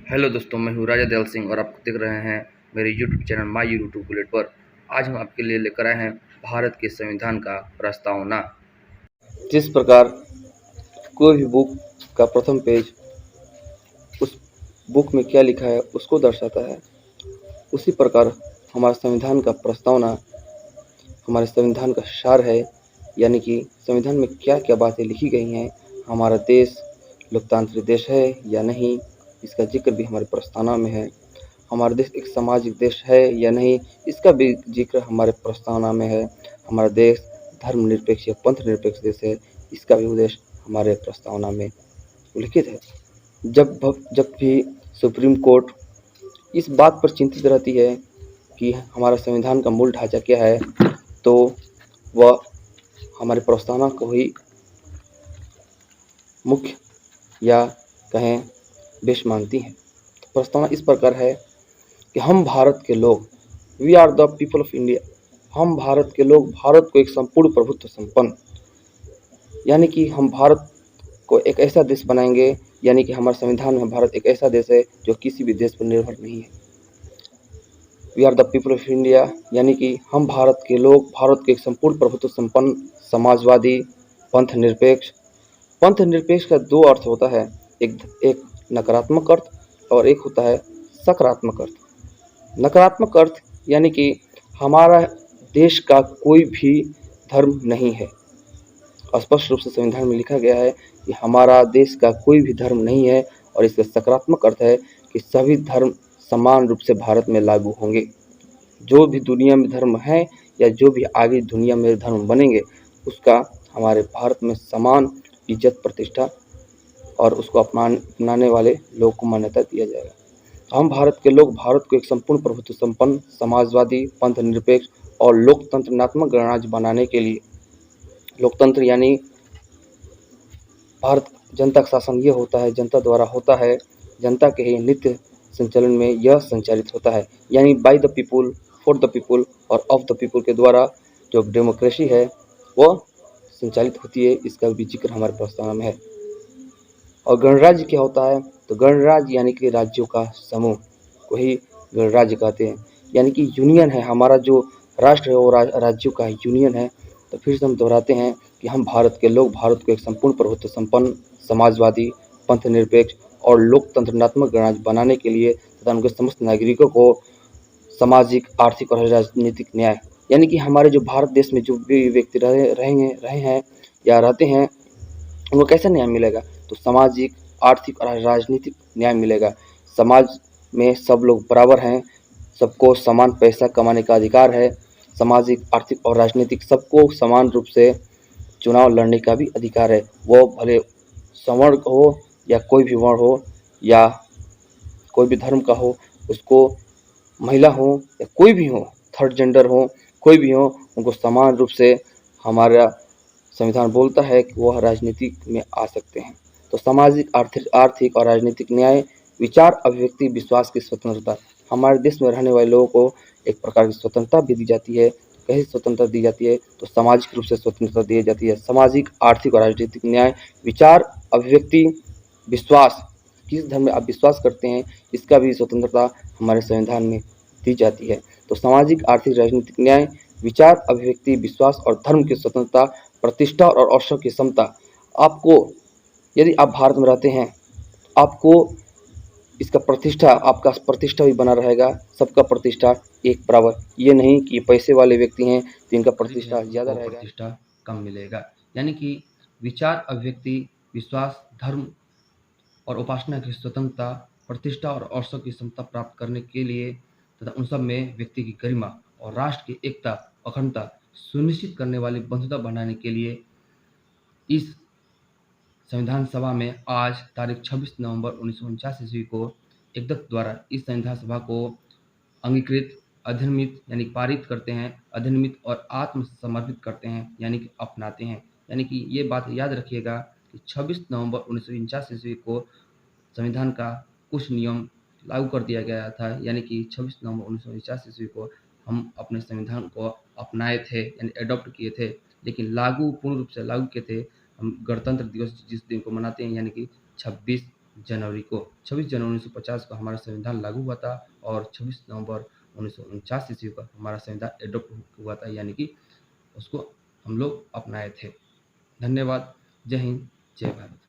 Hello दोस्तों, मैं हूँ राजा दयाल सिंह और आप देख रहे हैं मेरे YouTube channel my YouTube bullet पर। आज हम आपके लिए लेकर आए हैं भारत के संविधान का प्रस्तावना। जिस प्रकार कोई भी बुक का प्रथम पेज उस बुक में क्या लिखा है उसको दर्शाता है, उसी प्रकार हमारे संविधान का प्रस्तावना हमारे संविधान का सार है। यानी कि संविधान में क्या क्या बातें लिखी गई हैं, हमारा देश लोकतांत्रिक देश है या नहीं, इसका जिक्र भी हमारे प्रस्तावना में है। हमारा देश एक सामाजिक देश है या नहीं, इसका भी जिक्र हमारे प्रस्तावना में है। हमारा देश धर्मनिरपेक्ष या पंथ निरपेक्ष देश है, इसका भी उद्देश्य हमारे प्रस्तावना में उल्लिखित है। जब भी सुप्रीम कोर्ट इस बात पर चिंतित रहती है कि हमारा संविधान का मूल ढांचा क्या है, तो वह हमारे प्रस्तावना को ही मुख्य या कहें बेस मानती है। प्रस्तावना इस प्रकार है कि हम भारत के लोग, we are the people of India, हम भारत के लोग भारत को एक संपूर्ण प्रभुत्व संपन्न, यानी कि हम भारत को एक ऐसा देश बनाएंगे, यानी कि हमारे संविधान में भारत एक ऐसा देश है जो किसी भी देश पर निर्भर नहीं है। We are the people of India यानी कि हम भारत के लोग भारत को एक संपूर्ण प्रभुत्व संपन्न, समाजवादी, पंथ निरपेक्ष। पंथ निरपेक्ष का दो अर्थ होता है, एक नकारात्मक अर्थ और एक होता है सकारात्मक अर्थ। नकारात्मक अर्थ यानी कि हमारा देश का कोई भी धर्म नहीं है। स्पष्ट रूप से संविधान में लिखा गया है कि हमारा देश का कोई भी धर्म नहीं है, और इसका सकारात्मक अर्थ है कि सभी धर्म समान रूप से भारत में लागू होंगे। जो भी दुनिया में धर्म है या जो भी आगे दुनिया में धर्म बनेंगे, उसका हमारे भारत में समान इज्जत प्रतिष्ठा और उसको अपनाने वाले लोग को मान्यता दिया जाएगा। हम भारत के लोग भारत को एक संपूर्ण प्रभुत्व संपन्न, समाजवादी, पंथ निरपेक्ष और लोकतंत्रात्मक गणराज्य बनाने के लिए, लोकतंत्र यानी भारत जनता का शासन ये होता है, जनता द्वारा होता है, जनता के ही नित्य संचालन में यह संचालित होता है, यानी by the people, for the people और ऑफ द पीपुल के द्वारा जो डेमोक्रेसी है वह संचालित होती है। इसका भी जिक्र हमारे प्रस्तावना में है। और गणराज्य क्या होता है, तो गणराज्य यानी कि राज्यों का समूह को ही गणराज्य कहते हैं, यानी कि यूनियन है। हमारा जो राष्ट्र है वो राज्यों का यूनियन है। तो फिर से हम दोहराते हैं कि हम भारत के लोग भारत को एक संपूर्ण प्रभुत्व संपन्न, समाजवादी, पंथ निरपेक्ष और लोकतंत्रात्मक गणराज्य बनाने के लिए तथा उनके समस्त नागरिकों को सामाजिक, आर्थिक और राजनीतिक न्याय, यानी कि हमारे जो भारत देश में जो भी व्यक्ति रहे हैं या रहते हैं, उनको कैसा न्याय मिलेगा, तो सामाजिक, आर्थिक और राजनीतिक न्याय मिलेगा। समाज में सब लोग बराबर हैं, सबको समान पैसा कमाने का अधिकार है। सामाजिक, आर्थिक और राजनीतिक सबको समान रूप से चुनाव लड़ने का भी अधिकार है। वो भले सवर्ण हो या कोई भी वर्ण हो या कोई भी धर्म का हो, उसको महिला हो या कोई भी हो, थर्ड जेंडर हो, कोई भी हो, उनको समान रूप से हमारा संविधान बोलता है कि वह राजनीति में आ सकते हैं। तो सामाजिक, आर्थिक और राजनीतिक न्याय, विचार, अभिव्यक्ति, विश्वास की स्वतंत्रता। हमारे देश में रहने वाले लोगों को एक प्रकार की स्वतंत्रता भी दी जाती है। कैसी स्वतंत्रता दी जाती है, तो सामाजिक रूप से स्वतंत्रता दी जाती है। सामाजिक, आर्थिक और राजनीतिक न्याय, विचार, अभिव्यक्ति, विश्वास, किस धर्म में आप विश्वास करते हैं, इसका भी स्वतंत्रता हमारे संविधान में दी जाती है। तो सामाजिक, आर्थिक, राजनीतिक न्याय, विचार, अभिव्यक्ति, विश्वास और धर्म की स्वतंत्रता, प्रतिष्ठा और अवसर की समता। आपको, यदि आप भारत में रहते हैं, आपको इसका प्रतिष्ठा, आपका प्रतिष्ठा भी बना रहेगा, सबका प्रतिष्ठा एक बराबर। ये नहीं कि पैसे वाले व्यक्ति हैं तो इनका प्रतिष्ठा ज़्यादा रहेगा, प्रतिष्ठा कम मिलेगा। यानी कि विचार, अभिव्यक्ति, विश्वास, धर्म और उपासना की स्वतंत्रता, प्रतिष्ठा और अवसर की समता प्राप्त करने के लिए तथा उन सब में व्यक्ति की गरिमा और राष्ट्र की एकता, अखंडता सुनिश्चित करने वाली बंधुता बढ़ाने के लिए इस संविधान सभा में आज तारीख 26 नवंबर 1949 ईस्वी को एकदत्त द्वारा इस संविधान सभा को अंगीकृत, अधिनियमित यानी पारित करते हैं, अधिनियमित और आत्मसमर्पित करते हैं यानी कि अपनाते हैं। यानी कि ये बात याद रखिएगा कि 26 नवंबर 1949 ईस्वी को संविधान का कुछ नियम लागू कर दिया गया था, यानी कि 26 नवंबर 1949 ईस्वी को हम अपने संविधान को अपनाए थे यानी एडॉप्ट किए थे, लेकिन पूर्ण रूप से लागू किए थे हम गणतंत्र दिवस जिस दिन को मनाते हैं, यानी कि 26 जनवरी को 26 जनवरी 1950 को हमारा संविधान लागू हुआ था और 26 नवंबर 1949 ईस्वी को हमारा संविधान एडॉप्ट हुआ था, यानी कि उसको हम लोग अपनाए थे। धन्यवाद। जय हिंद, जय भारत।